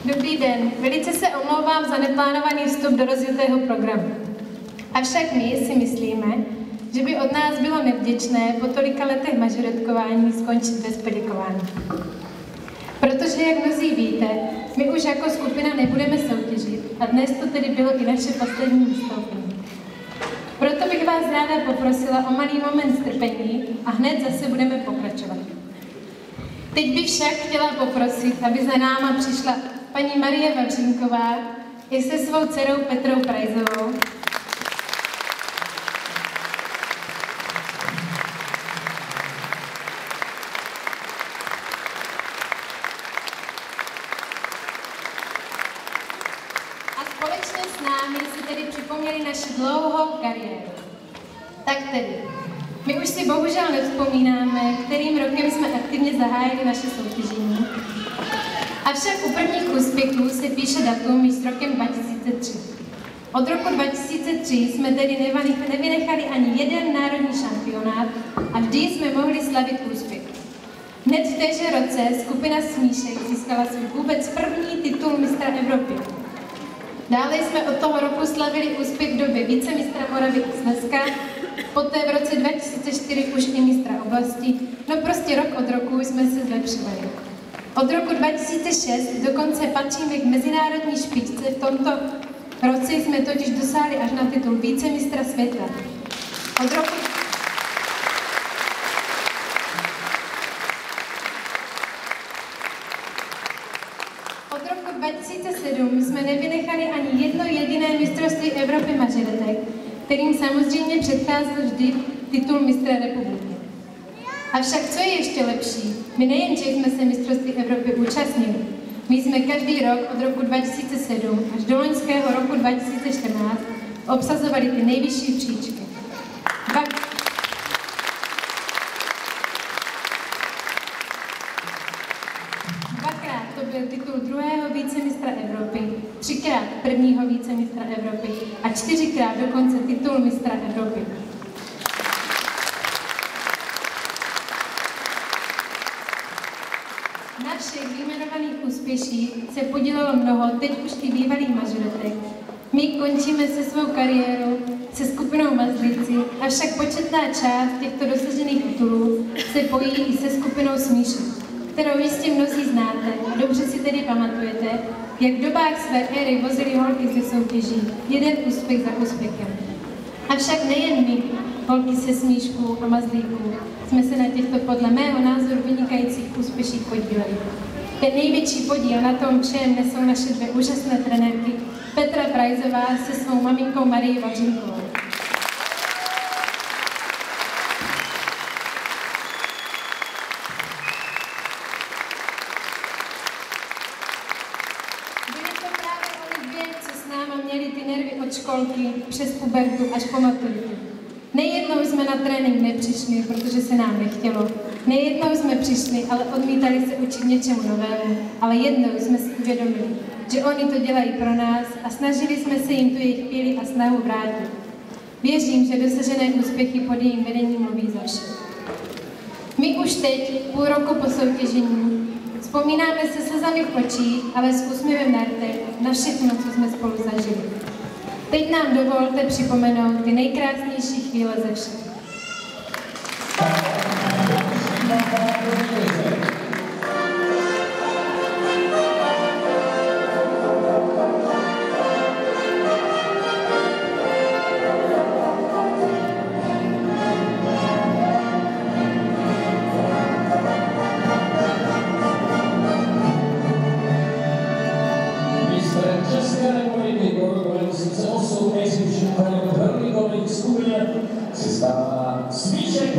Dobrý den, velice se omlouvám za neplánovaný vstup do rozjetého programu. Avšak my si myslíme, že by od nás bylo nevděčné po tolika letech mažoretkování skončit bez poděkování. Protože, jak mnozí víte, my už jako skupina nebudeme soutěžit a dnes to tedy bylo i naše poslední vystoupení. Proto bych vás ráda poprosila o malý moment strpení a hned zase budeme pokračovat. Teď bych však chtěla poprosit, aby za náma přišla paní Marie Vavřínková i se svou dcerou Petrou Prajzovou. A společně s námi si tedy připomněli naši dlouhou kariéru. Tak tedy, my už si bohužel nevzpomínáme, kterým rokem jsme aktivně zahájili naše soutěžení. Avšak u prvních úspěchů se píše datum již s rokem 2003. Od roku 2003 jsme tedy nevynechali ani jeden národní šampionát a vždy jsme mohli slavit úspěch. Hned v téže roce skupina Smíšek získala svůj vůbec první titul mistra Evropy. Dále jsme od toho roku slavili úspěch v době vicemistra Moravy a Slezska, poté v roce 2004 už i mistra oblasti, no prostě rok od roku jsme se zlepšovali. Od roku 2006 dokonce patříme k mezinárodní špičce, v tomto roce jsme totiž dosáhli až na titul vicemistra světa. Od roku 2007 jsme nevynechali ani jedno jediné mistrovství Evropy mažoretek, kterým samozřejmě předcházel vždy titul mistra republiky. Avšak co je ještě lepší, my nejenže jsme se mistrovství Evropy účastnili, my jsme každý rok od roku 2007 až do loňského roku 2014 obsazovali ty nejvyšší příčky. Dvakrát to byl titul druhého vicemistra Evropy, třikrát prvního vicemistra Evropy a čtyřikrát dokonce titul mistra Evropy. Na všech vyjmenovaných úspěších se podílelo mnoho, teď už i bývalých mažoretek. My končíme se svou kariérou se skupinou Mazlíci, avšak početná část těchto dosažených titulů se pojí i se skupinou Smíšek, kterou jistě mnozí znáte a dobře si tedy pamatujete, jak v dobách své éry vozili holky ze soutěží, jeden úspěch za úspěchem. Avšak nejen my, holky se Smíšků a Mazlíků, jsme se na těchto podle mého názoru vynikajících úspěších podíleli. Ten největší podíl na tom všem nesou naše dvě úžasné trenérky Petra Prajzová se svou maminkou Marii Vavřínkovou. Byly to právě oni dvě, co s náma měli ty nervy od školky přes pubertu až po maturitu. Nejednou jsme na trénink nepřišli, protože se nám nechtělo. Nejednou jsme přišli, ale odmítali se učit něčemu novému. Ale jednou jsme si uvědomili, že oni to dělají pro nás a snažili jsme se jim tu jejich píli a snahu vrátit. Věřím, že dosažené úspěchy pod jejím vedením mluví za vše. My už teď, půl roku po soutěžení, vzpomínáme se slzami v očích, ale s úsměvem na rtech na všechno, co jsme spolu zažili. Teď nám dovolte připomenout ty nejkrásnější chvíle ze všech. Smíšek!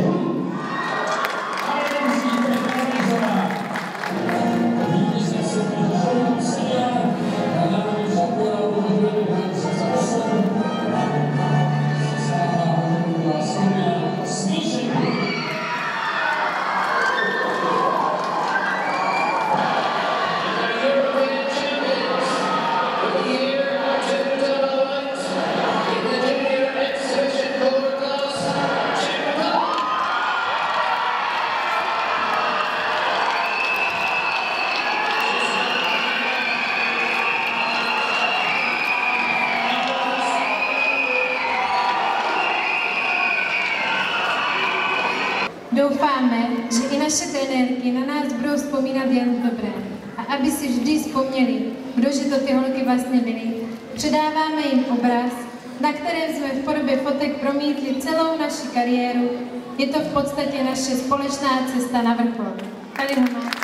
doufáme, že i naše trenérky na nás budou vzpomínat jen dobré. A aby si vždy vzpomněli, kdože to ty holky vlastně byly, předáváme jim obraz, na kterém jsme v podobě fotek promítli celou naši kariéru. Je to v podstatě naše společná cesta na vrchol. Tady ho máte.